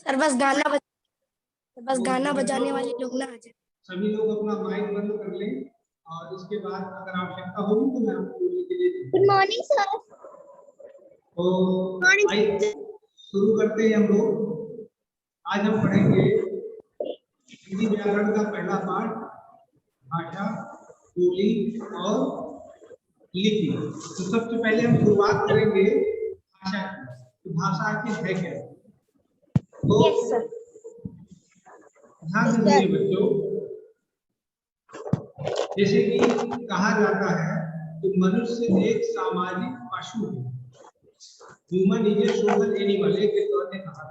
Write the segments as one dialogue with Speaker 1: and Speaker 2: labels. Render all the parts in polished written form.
Speaker 1: Sir बस गाना बजाने वाले लोग ना आ जाए।
Speaker 2: सभी लोग अपना माइक बंद कर लें और इसके बाद अगर आवश्यकता होगी तो मैं आपको बोलने के लिए।
Speaker 3: Good morning sir.
Speaker 2: तो आइए शुरू करते हैं हम लोग। आज हम पढ़ेंगे हिंदी व्याकरण का पहला पाठ, भाषा, बोली और लिपि। तो सबसे पहले हम शुरुआत करेंगे भाषा की। भाषा आखिर है क्या? तो ध्यान से सुनिए बच्चों, जैसे कि कहा जाता है कि मनुष्य एक सामाजिक पशु है। Human is a social animal, एक विद्वान ने कहा।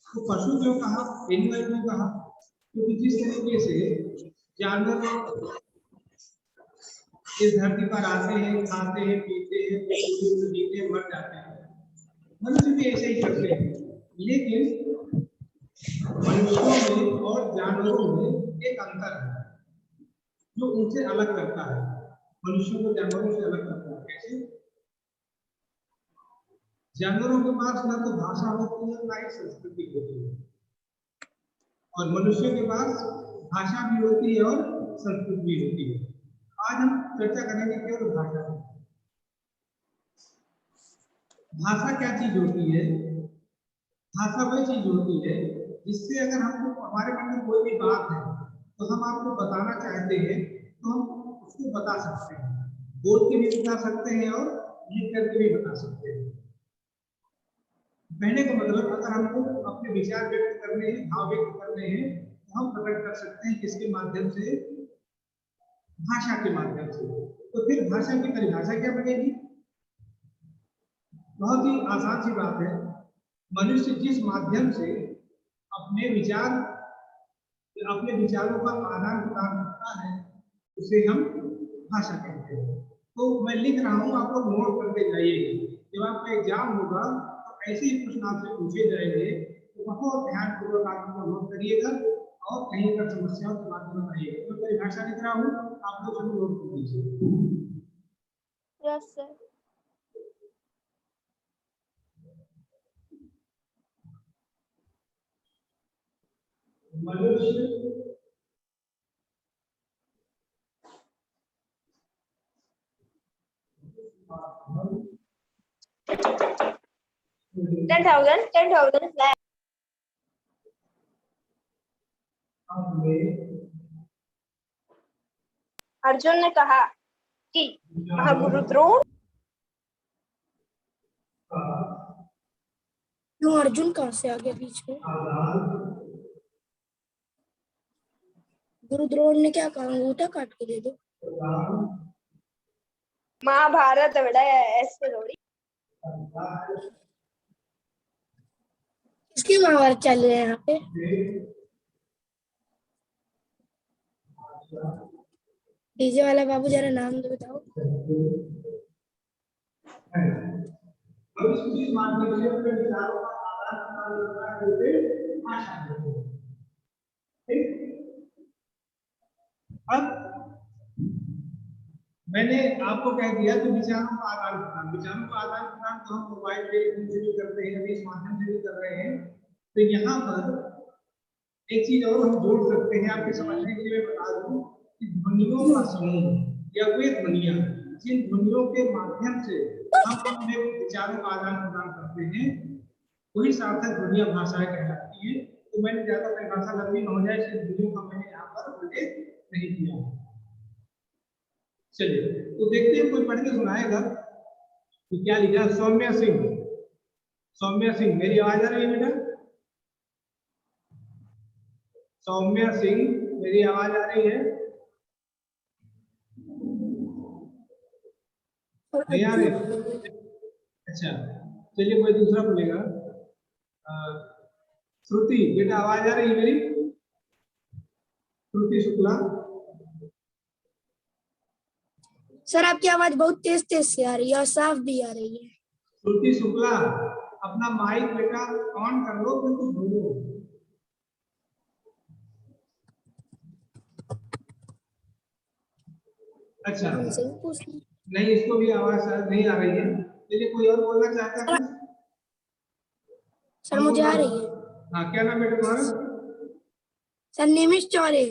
Speaker 2: तो पशु क्यों कहा, एनिमल क्यों कहा? क्योंकि जिस तरीके से जानवर इस धरती पर आते हैं, खाते हैं, पीते हैं, जीते हैं, मर जाते हैं, मनुष्य भी ऐसे ही करते हैं। लेकिन मनुष्यों में और जानवरों में एक अंतर है जो उनसे अलग करता है, मनुष्यों को जानवरों से अलग करता है। कैसे? जानवरों के पास ना तो भाषा होती है ना ही संस्कृति होती है, और मनुष्यों के पास भाषा भी होती है और संस्कृति भी होती है। आज हम चर्चा करेंगे केवल भाषा की। भाषा क्या चीज होती है? भाषा वही चीज होती है जिससे अगर हमको हमारे मन में कोई भी बात है तो हम आपको बताना चाहते हैं तो हम उसको बता सकते हैं, बोल के भी बता सकते हैं और लिख करके भी बता सकते हैं। कहने का मतलब अगर हमको अपने विचार व्यक्त करने हैं, भाव व्यक्त करने हैं तो हम प्रकट कर सकते हैं किसके माध्यम से? भाषा के माध्यम से। तो फिर भाषा की परिभाषा क्या बनेगी? बहुत ही आसान सी बात है। मनुष्य जिस माध्यम से अपने विचारों का आदान प्रदान करता है उसे हम भाषा कहते हैं। तो मैं लिख रहा हूँ, आप लोग नोट करते जाइए। जब आपका एग्जाम होगा तो ऐसे ही प्रश्न आपसे पूछे जाएंगे, तो बहुत ध्यानपूर्वक आप उनको नोट करिएगा और कहीं पर समस्याओं के बारे में बताइएगा। तो परिभाषा लिख रहा हूँ, आप लोग सभी नोट कर लीजिए।
Speaker 3: Yes sir.
Speaker 2: मनुष्य
Speaker 3: 10,000 lakh। अर्जुन ने कहा कि महागुरु द्रोण।
Speaker 1: क्यों अर्जुन कहाँ से आ गया बीच में? गुरु द्रोण ने क्या कहा? अंगूठा काट के दे दो।
Speaker 3: महाभारत है बेटा, ऐसे थोड़ी।
Speaker 1: किसकी महाभारत चल रहे हैं यहाँ पे? डीजे वाला बाबू जरा नाम तो बताओ।
Speaker 2: अब मैंने आपको कह दिया कि विचारों का आदान प्रदान तो हम मोबाइल टेलीफोन से भी करते हैं, अभी इस माध्यम से भी कर रहे हैं। तो यहाँ पर एक चीज और हम जोड़ सकते हैं, आपके समझने के लिए मैं बता दूं कि ध्वनियों का समूह या वे ध्वनियां जिन ध्वनियों के माध्यम से हम अपने विचारों का आदान प्रदान करते हैं वही सार्थक ध्वनियां भाषाएं कहलाती है। तो मैंने ज्यादा परिभाषा लंबी न हो जाए इसलिए ध्वनियों का मैंने यहाँ पर उल्लेख नहीं किया। चलिए तो देखते हैं कोई पढ़ के सुनाएगा कि क्या लिखा। सौम्या सिंह मेरी आवाज आ रही है बेटा? सौम्या सिंह मेरी आवाज आ रही है? नहीं आ रही? अच्छा चलिए कोई दूसरा बोलेगा। श्रुति बेटा आवाज आ रही है मेरी? श्रुति शुक्ला।
Speaker 1: सर आपकी आवाज बहुत तेज तेज से आ रही है और साफ भी आ रही है।
Speaker 2: श्रुति शुक्ला अपना माइक बेटा ऑन कर लो, फिर कुछ बोलो। अच्छा नहीं, इसको भी आवाज शायद नहीं आ रही है। चलिए कोई और बोलना चाहता है?
Speaker 1: सर मुझे आ रही है।
Speaker 2: हाँ, क्या नाम बेटा तुम्हारा?
Speaker 1: सर निमिष चौरे।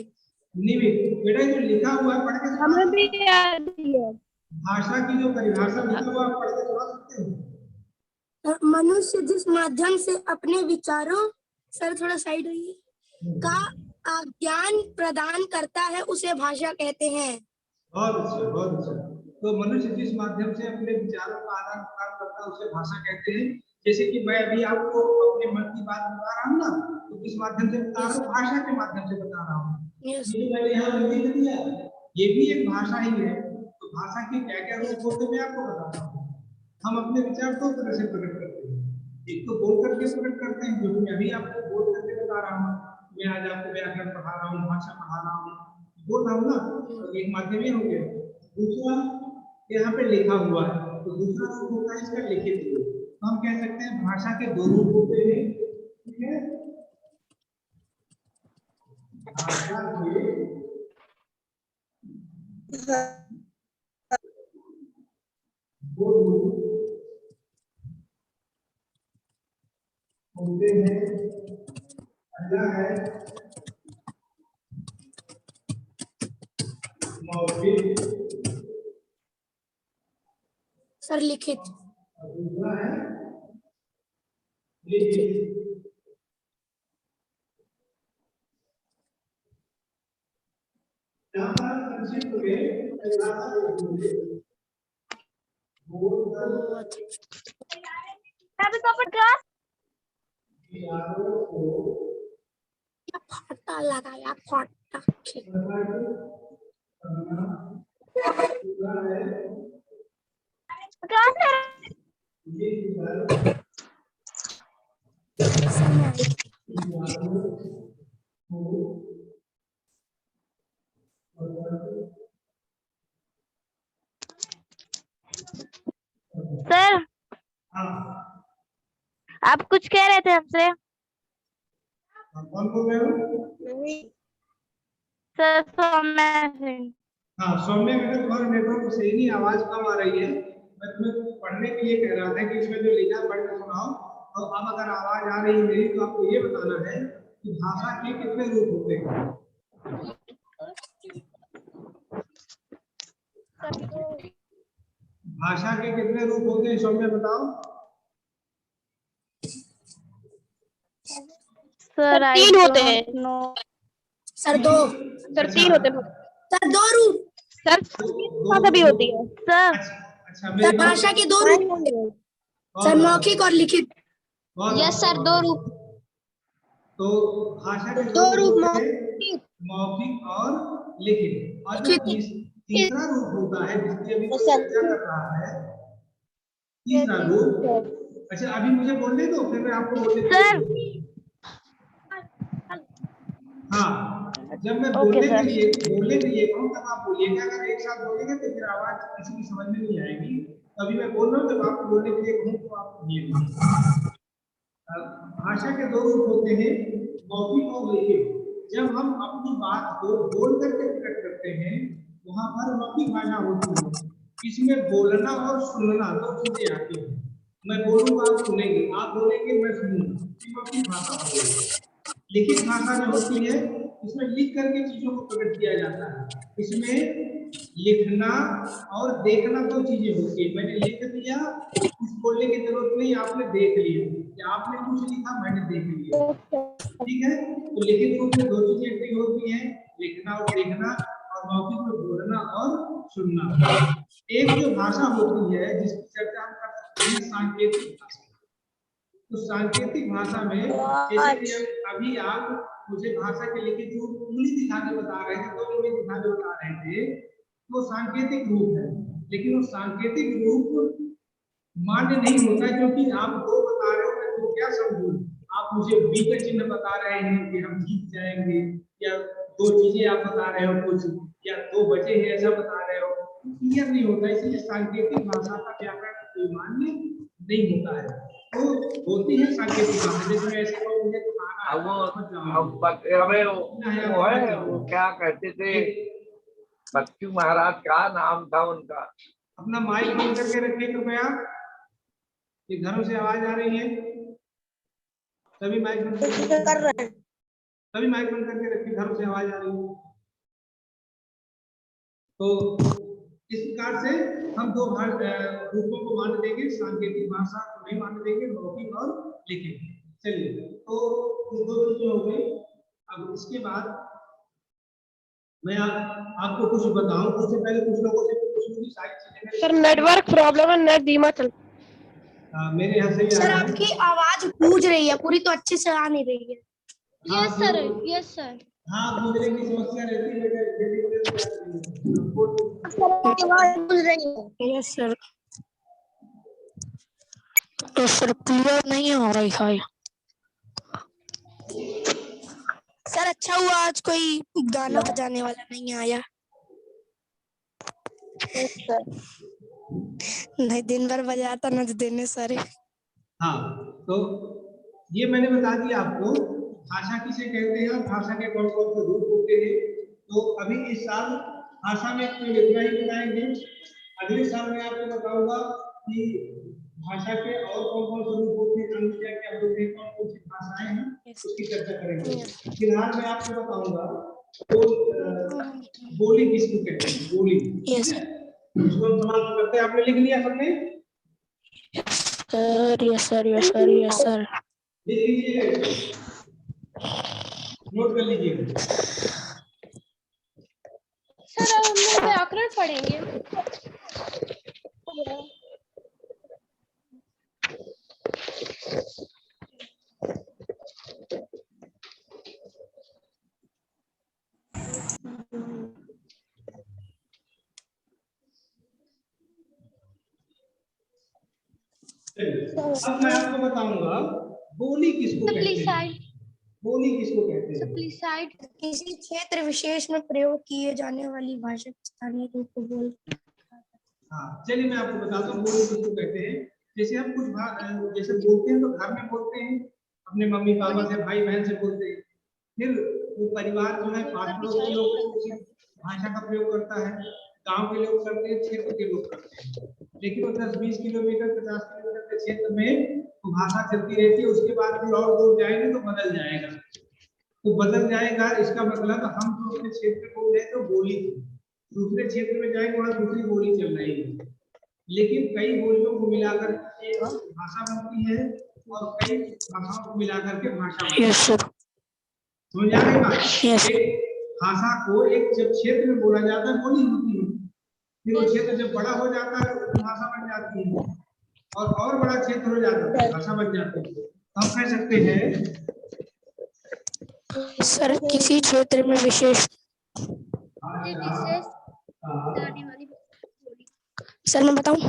Speaker 2: निमित। बेटा जो लिखा हुआ है पढ़ के सुना
Speaker 3: हमें भी
Speaker 2: सकते हो?
Speaker 3: याद है।
Speaker 2: भाषा की जो परिभाषा लिखा हुआ है, आप पढ़ के सुना सकते हो?
Speaker 1: और मनुष्य जिस माध्यम से अपने विचारों, सर थोड़ा साइड होइए, का ज्ञान प्रदान करता है उसे भाषा कहते हैं।
Speaker 2: बहुत अच्छा, बहुत अच्छा। तो मनुष्य जिस माध्यम से अपने विचारों का आदान प्रदान करता है उसे भाषा कहते हैं। जैसे कि मैं अभी आपको अपने मन की बात बता रहा हूँ ना, तो किस माध्यम से बता रहा हूँ? भाषा के माध्यम से बता रहा हूँ।
Speaker 1: यस
Speaker 2: ये जो मैंने यहाँ लिख दिया, ये भी एक भाषा ही है। तो भाषा के क्या क्या रूप होते हैं मैं आपको बताता हूँ। हम अपने विचार दो तरह से प्रकट करते हैं। एक तो बोल करके प्रकट करते हैं, जो मैं अभी आपको बोल करके बता रहा हूँ। मैं आज आपको व्याकरण पढ़ा रहा हूँ, भाषा पढ़ा रहा हूँ, बोल रहा हूँ ना, तो एक माध्यम ही हो गया। दूसरा यहाँ पे लिखा हुआ है, तो दूसरा रूप होता है इसका लिखित रूप। तो हम कह सकते हैं भाषा के दो रूप होते हैं, ठीक है? भाषा के दो रूप होते हैं। पहला है मौखिक,
Speaker 1: सर लिखित।
Speaker 2: और दूसरा है लिखित। यहाँ पर संक्षिप्त में
Speaker 1: फटा लगाया फटा।
Speaker 3: सर
Speaker 2: हाँ,
Speaker 3: आप कुछ कह रहे थे हमसे?
Speaker 2: कौन बोल रहे हो?
Speaker 3: सर सौम्या सिंह।
Speaker 2: हाँ, सौम्य बेटा तुम्हारा नेटवर्क सही नहीं, आवाज कम आ रही है। मैं तुम्हें पढ़ने के लिए कह रहा था कि इसमें जो लिखा है पढ़ के सुनाओ। और अब अगर आवाज आ रही है मेरी, तो आपको ये बताना है कि भाषा के कितने रूप होते हैं। भाषा के कितने रूप होते हैं सौम्य बताओ।
Speaker 3: सर 3 होते हैं।
Speaker 1: सर दो।
Speaker 3: सर 3 होते हैं।
Speaker 1: सर दो रूप।
Speaker 3: सर भाषा भी होती है सर।
Speaker 2: अच्छा,
Speaker 1: सर
Speaker 2: मेरी
Speaker 1: भाषा के दो रूप होंगे, सर मौखिक और लिखित।
Speaker 3: यस सर, 2 रूप।
Speaker 2: तो भाषा के
Speaker 1: दो रूप
Speaker 2: होते हैं, मौखिक और लिखित। और जो तीसरा रूप होता है जिसकी अभी कोई चर्चा कर रहा है, तीसरा रूप। अच्छा, अभी मुझे बोलने दो, फिर मैं आपको बोलने दूंगा। हाँ, जब मैं बोलने के लिए कहूँ तब आप बोलिएगा। अगर एक साथ बोलेंगे तो फिर आवाज किसी की समझ में नहीं आएगी। अभी मैं बोल रहा हूँ, जब आपको बोलने के लिए कहूँ तो आप बोलिएगा। भाषा के दो रूप होते हैं, मौखिक और लिखित। जब हम अपनी बात को बोल करके प्रकट करते हैं, वहां पर मौखिक भाषा होती है। इसमें बोलना और सुनना दो चीजें आती हैं। मैं बोलूंगा आप सुनेंगे, आप बोलेंगे मैं सुनूंगा, ये मौखिक भाषा हो गई। लिखित भाषा जो होती है, इसमें लिख करके चीजों को प्रकट किया जाता है। इसमें लिखना और देखना दो चीजें होती है। मैंने लिख दिया, कुछ बोलने की जरूरत नहीं, आपने देख लिया, या आपने कुछ लिखा मैंने देख लिया, ठीक है? तो लिखित रूप में दो चीजें फ्री होती हैं, लिखना और देखना, और मौखिक में बोलना और सुनना। एक जो भाषा होती है जिसकी चर्चा हम कर सकते हैं, सांकेतिक भाषा। तो सांकेतिक भाषा में जैसे कि अभी आप मुझे भाषा के लिखित रूप उंगली दिखा के बता रहे थे, दो उंगली दिखा के बता रहे थे, तो सांकेतिक रूप है। लेकिन वो सांकेतिक रूप मान्य नहीं होता, क्योंकि आप दो बता रहे हो, मैं तो क्या समझूं? आप मुझे बी का चिन्ह बता रहे हैं कि हम जीत जाएंगे, या दो चीजें आप बता रहे हो कुछ, या दो बचे हैं ऐसा बता रहे हो, क्लियर नहीं होता। इसलिए सांकेतिक भाषा का व्याकरण कोई मान्य नहीं होता है। तो होती है सांकेतिक भाषा, जिसमें ऐसे लोग मुझे
Speaker 4: वो क्या कहते थे, बच्चू महाराज का नाम था उनका।
Speaker 2: अपना माइक बंद करके रखिए कृपया, ये घरों से आवाज आ रही है। सभी माइक बंद कर रहे हैं, सभी माइक बंद करके रखिए, घर से आवाज आ रही है। तो इस प्रकार से हम दो रूपों को मान देंगे, सांकेतिक भाषा को नहीं मान देंगे, मौखिक और लिखित। चलिए, तो दो चीजें हो गई। अब इसके बाद मैं आपको कुछ बताऊं, उससे पहले कुछ लोगों से पूछूं कि सारी चीजें
Speaker 3: सर नेटवर्क प्रॉब्लम है, नेट धीमा चल।
Speaker 2: मेरे यहाँ से भी आ
Speaker 1: सर
Speaker 2: रहा है।
Speaker 1: आपकी आवाज गूंज रही है, पूरी तो अच्छे से आ नहीं रही है।
Speaker 2: हाँ,
Speaker 3: यस सर, यस सर।
Speaker 2: हाँ, गूंजने की समस्या रहती है,
Speaker 1: यस सर, तो सर क्लियर नहीं हो रही है। सर अच्छा हुआ आज कोई गाना बजाने वाला नहीं आया, नहीं दिन भर बजाता नच देने सारे।
Speaker 2: हाँ, तो ये मैंने बता दिया आपको भाषा किसे कहते हैं और भाषा के कौन कौन से रूप होते हैं। तो अभी इस साल भाषा में कोई इतना ही बताएंगे। अगले साल मैं आपको बताऊंगा कि भाषा के और कौन कौन से रूप होते हैं, क्या क्या होते हैं, कौन कौन सी भाषाएं हैं, उसकी चर्चा करेंगे। फिलहाल मैं आपको बताऊंगा तो बोली किसको कहते हैं, बोली।
Speaker 1: यस
Speaker 2: उसको समाप्त करते हैं। आपने लिख लिया सबने?
Speaker 1: Sir yes sir, yes sir, yes sir.
Speaker 2: लिख लीजिए, नोट कर लीजिए।
Speaker 3: सर अब हम लोग व्याकरण पढ़ेंगे।
Speaker 2: अब मैं आपको बताऊंगा बोली किसको कहते हैं। बोली किसको कहते हैं?
Speaker 1: किसी क्षेत्र विशेष में प्रयोग किए जाने वाली भाषा के स्थानीय रूप को बोल।
Speaker 2: हाँ, चलिए मैं आपको बताता हूँ बोली किसको कहते हैं। जैसे हम कुछ जैसे बोलते हैं तो घर में बोलते हैं, अपने मम्मी पापा से, भाई बहन से बोलते हैं। फिर वो परिवार जो है, पास पड़ोस के लोग उसी भाषा का प्रयोग करता है। गांव के लोग करते हैं, क्षेत्र के लोग करते हैं। लेकिन वो 10-20 किलोमीटर 50 किलोमीटर के क्षेत्र में तो भाषा चलती रहती है। उसके बाद फिर और दूर जाएंगे तो बदल जाएगा। तो बदल जाएगा, इसका मतलब हम जो अपने क्षेत्र में बोल रहे हैं तो बोली, दूसरे क्षेत्र में जाएंगे वहां दूसरी बोली चल रही है। लेकिन कई बोलियों को मिलाकर एक भाषा बनती है और कई भाषाओं को मिलाकर के भाषा बनती है। समझ आ रही बात? एक भाषा को एक जब क्षेत्र में बोला जाता है बोली होती है, फिर वो क्षेत्र जब बड़ा हो जाता है तो भाषा बन जाती है, और बड़ा क्षेत्र हो जाता है भाषा बन जाती है। हम कह सकते हैं
Speaker 1: सर किसी क्षेत्र में विशेष, सर मैं बताऊं?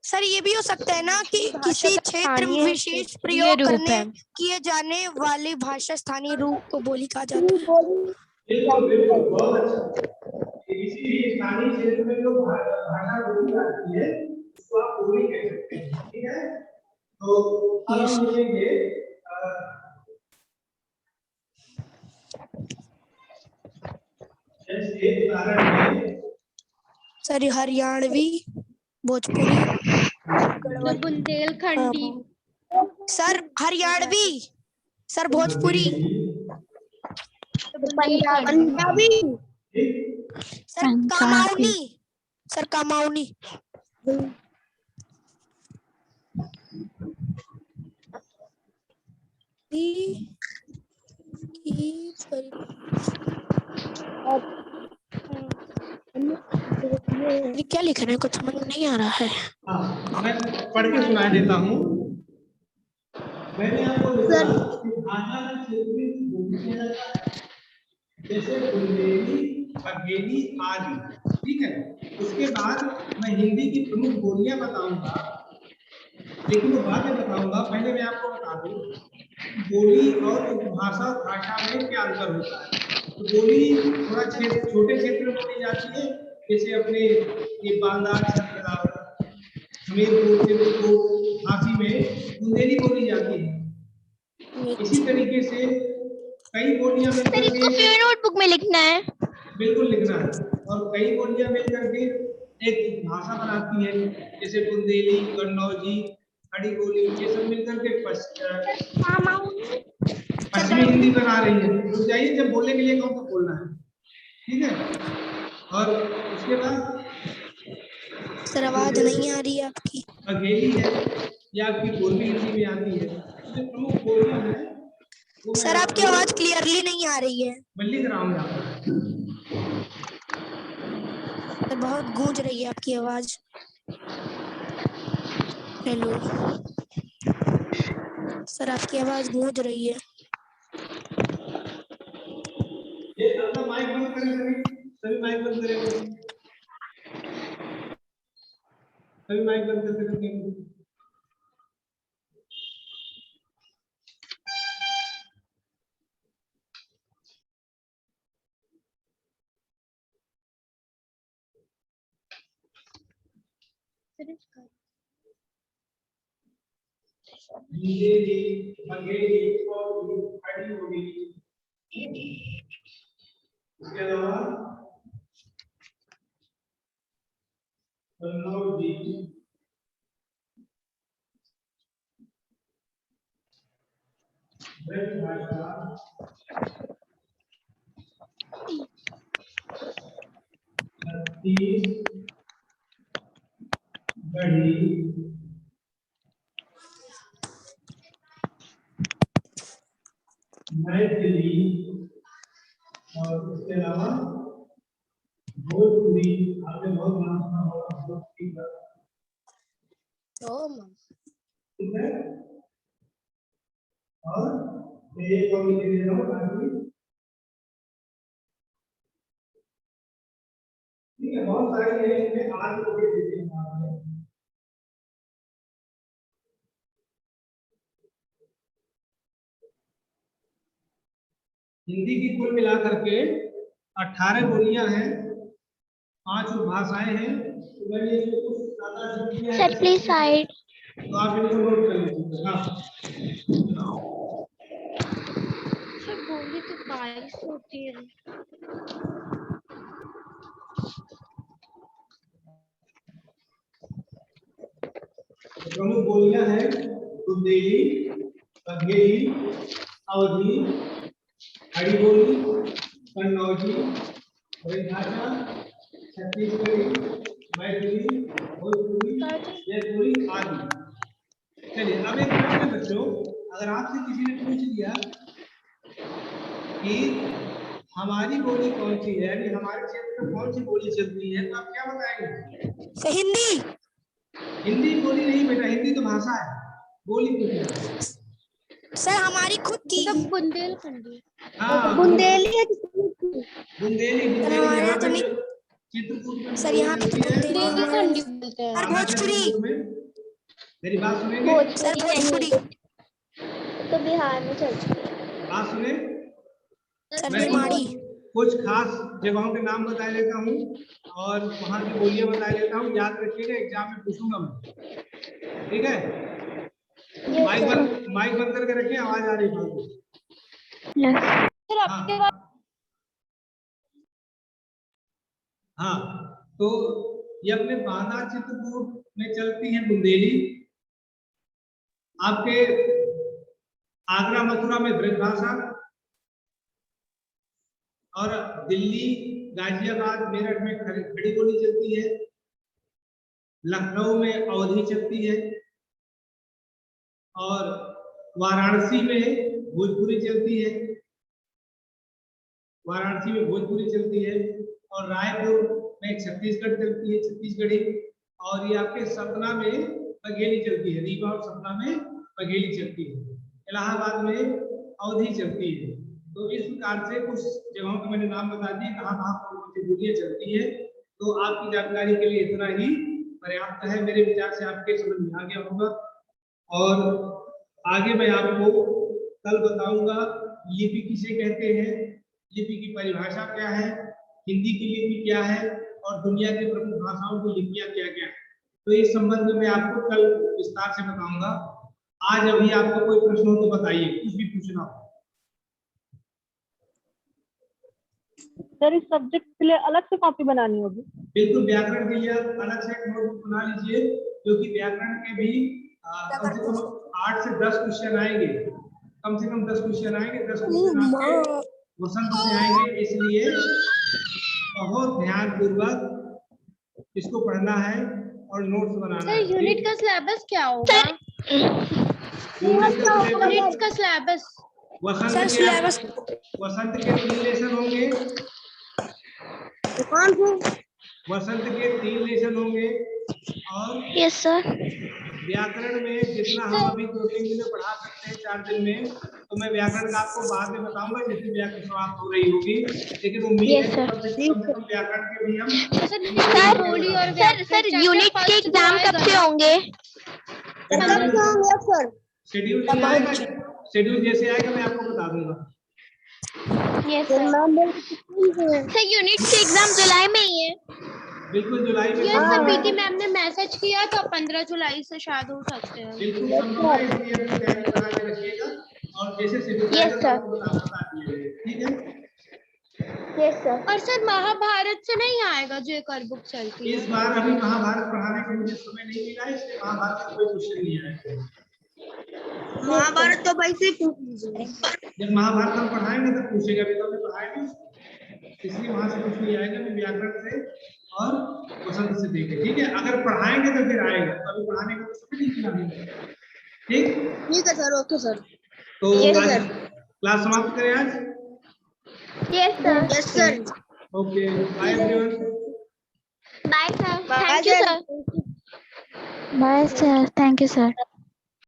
Speaker 1: सर ये भी हो सकता है ना कि किसी क्षेत्र में विशेष प्रयोग करने किए जाने वाली भाषा स्थानीय रूप को बोली कहा जाता है।
Speaker 2: बिल्कुल बिल्कुल, बहुत अच्छा। किसी भी स्थानीय क्षेत्र में जो भाषा बोली जाती है उसको आप बोली कह सकते हैं, ठीक है। तो अब हम देखेंगे जैसे उदाहरण में
Speaker 1: sir Haryanvi, Bhojpuri,
Speaker 3: Bundelkhandi,
Speaker 1: sir Haryanvi, sir Bhojpuri,
Speaker 3: Punjabi,
Speaker 1: sir Kumaoni, sir Kumaoni, क्या लिखना है, कुछ समझ नहीं आ रहा है।
Speaker 2: हाँ, मैं पढ़ के सुना देता हूँ। मैंने आपको लिखा कि भाषा के क्षेत्र में बोली किया जाता है, जैसे बुंदेली, बघेली आदि, ठीक है। उसके बाद मैं हिंदी की प्रमुख बोलियां बताऊंगा, लेकिन वो बातें बताऊंगा। पहले मैं आपको बता दूं बोली और उपभाषा भाषा में क्या अंतर होता है। तो बोली थोड़ा छोटे क्षेत्र में बोली जाती है, जैसे अपने ये बांदा, हमीरपुर, चित्रकूट, झांसी में बुंदेली बोली जाती है। इसी तरीके से कई बोलियां मिलकर
Speaker 3: इसको
Speaker 2: के
Speaker 3: नोटबुक में लिखना है।
Speaker 2: बिल्कुल लिखना है, और कई बोलियां मिलकर के एक भाषा बनाती है, जैसे बुंदेली, कन्नौजी, खड़ी बोली, ये सब मिलकर के पश्चिमी हिंदी बना रही है। रुक जाइए, जब बोलने के लिए कहो तो बोलना है, ठीक है। और उसके बाद
Speaker 1: सर आवाज नहीं आ रही है आपकी।
Speaker 2: बघेली है, ये आपकी पूर्वी हिंदी में आती है। जो प्रमुख बोलियां हैं वो मैं
Speaker 1: सर आपकी आवाज क्लियरली नहीं आ रही है।
Speaker 2: मैं लिख रहा हूँ यहाँ पर।
Speaker 1: सर बहुत गूंज रही है आपकी आवाज। हेलो सर, आपकी आवाज गूंज रही है।
Speaker 2: ये अपना माइक बंद करें, सभी माइक बंद करें, सभी माइक बंद करके रखें। बुंदेली, बघेली और खड़ी बोली, इसके अलावा कन्नौजी, ब्रज भाषा, छत्तीसगढ़ी, मैथिली, और इसके अलावा भोजपुरी। आपने बहुत नाम सुना होगा भोजपुरी का, ठीक है। और एक और लिख दे रहा हूँ ताकि, ठीक है, बहुत सारी है, इनमें आज को भी देते हैं आपने। हिंदी की कुल मिलाकर के 18 बोलियां हैं, 5 उपभाषाएं हैं। तो मैंने इसको कुछ ज्यादा लिख दिया है।
Speaker 3: Sir please side.
Speaker 2: तो आप इनको नोट कर लीजिए। हाँ,
Speaker 3: सर बोली तो 22 होती है।
Speaker 2: प्रमुख बोलियां हैं बुंदेली, बघेली, अवधी, खड़ी बोली, कन्नौजी, ब्रज भाषा, छत्तीसगढ़ी, मैथिली, भोजपुरी, जयपुरी आदि। चलिए, अब एक प्रश्न है बच्चों, अगर आपसे किसी ने पूछ लिया कि हमारी बोली कौन सी है, यानी हमारे क्षेत्र में कौन सी बोली चलती है, तो आप क्या बताएंगे?
Speaker 1: हिंदी।
Speaker 2: हिंदी बोली नहीं बेटा, हिंदी तो भाषा है, बोली पूछ रहे हैं।
Speaker 1: सर हमारी खुद की
Speaker 3: बुंदेलखंडी।
Speaker 2: हाँ,
Speaker 3: बुंदेली है।
Speaker 2: बुंदेली, बुंदेली यहाँ
Speaker 1: तो
Speaker 2: पे
Speaker 1: नहीं
Speaker 2: चित्रकूट में
Speaker 1: सर, यहाँ पे तो बुंदेली
Speaker 3: बोलते हैं।
Speaker 1: सर भोजपुरी।
Speaker 2: मेरी बात सुनेंगे?
Speaker 1: सर भोजपुरी
Speaker 3: तो बिहार में चलती है।
Speaker 2: बात सुने,
Speaker 1: सर
Speaker 2: मैं
Speaker 1: निमाड़ी।
Speaker 2: कुछ खास जगहों के नाम बता देता हूँ और वहाँ की बोलियां बता देता हूँ, याद रखिएगा, एग्जाम में पूछूंगा मैं, ठीक है। माइक बंद करके रखिए, आवाज आ रही है। हाँ, तो ये अपने बांदा चित्रकूट में चलती है बुंदेली, आपके आगरा मथुरा में ब्रज भाषा, और दिल्ली, गाजियाबाद, मेरठ में खड़ी बोली चलती है, लखनऊ में अवधी चलती है, और वाराणसी में भोजपुरी चलती है, वाराणसी में भोजपुरी चलती है, और रायपुर में छत्तीसगढ़ चलती है, छत्तीसगढ़ी, और ये आपके सतना में बघेली चलती है, रीवा और सतना में बघेली चलती है, इलाहाबाद में अवधी चलती है। तो इस प्रकार से कुछ जगहों के मैंने नाम बता दिए, कहाँ कहाँ कौन सी बोलियां चलती है। तो आपकी जानकारी के लिए इतना ही पर्याप्त है, मेरे विचार से आपके समझ में आ गया होगा। और आगे मैं आपको कल बताऊंगा लिपि किसे कहते हैं, लिपि की परिभाषा क्या है, हिंदी की लिपि क्या है, और दुनिया की प्रमुख भाषाओं की लिपियां क्या क्या है। तो इस संबंध में आपको कल विस्तार से बताऊंगा। आज अभी आपको कोई प्रश्न हो तो बताइए, कुछ भी पूछना हो।
Speaker 5: सर इस सब्जेक्ट के लिए अलग से कॉपी बनानी होगी?
Speaker 2: बिल्कुल, व्याकरण के लिए अलग से एक नोटबुक बना लीजिए, क्योंकि व्याकरण के भी कम से कम 8 से 10 क्वेश्चन आएंगे, कम से कम 10 क्वेश्चन आएंगे, 10 क्वेश्चन आपके वसंत से आएंगे, इसलिए बहुत ध्यान पूर्वक इसको पढ़ना है और नोट्स बनाना है।
Speaker 6: यूनिट का सिलेबस क्या होगा? यूनिट का सिलेबस
Speaker 2: वसंत के 3 लेसन होंगे, वसंत के 3 लेसन होंगे, और
Speaker 6: यस सर।
Speaker 2: व्याकरण में जितना हम अभी 2-3 दिन में पढ़ा सकते हैं, 4 दिन में, तो मैं व्याकरण का आपको बाद में बताऊंगा जैसे व्याकरण समाप्त हो रही होगी, लेकिन उम्मीद है कि कम से कम व्याकरण के भी हम
Speaker 6: सर यूनिट के एग्जाम कब से होंगे?
Speaker 2: शेड्यूल नहीं आएगा, शेड्यूल जैसे आएगा मैं आपको बता दूंगा।
Speaker 6: Yes sir. यूनिट के एग्जाम जुलाई में ही है?
Speaker 2: बिल्कुल जुलाई में।
Speaker 6: यस सर, पीटी मैम ने मैसेज किया तो 15 जुलाई से शायद हो सकते हैं।
Speaker 2: बिल्कुल संभव है, इसलिए अपनी तैयारी बना के रखिएगा और जैसे शेड्यूल आएगा आपको बता दिए, ठीक है?
Speaker 6: Yes sir. और सर महाभारत से नहीं आएगा जो एक और बुक चलती है?
Speaker 2: इस बार अभी महाभारत पढ़ाने का मुझे समय नहीं मिला है, इसलिए महाभारत का कोई क्वेश्चन नहीं आएगा।
Speaker 1: महाभारत तो भाई से पूछ लीजिए,
Speaker 2: जब महाभारत हम पढ़ाएंगे तब पूछेगा, अभी तो हमने पढ़ाएंगे, इसलिए वहां से कुछ नहीं आएगा, मैं व्याकरण से और वसंत से देखे, ठीक है? अगर पढ़ाएंगे तो फिर आएगा, अभी पढ़ाने का तो समय नहीं मिला मुझे, ठीक
Speaker 1: है सर। Okay sir.
Speaker 2: तो आज क्लास समाप्त करें आज।
Speaker 6: Yes sir.
Speaker 1: Yes sir.
Speaker 2: Okay, bye everyone.
Speaker 6: Bye sir, thank you sir. Bye sir, thank you sir.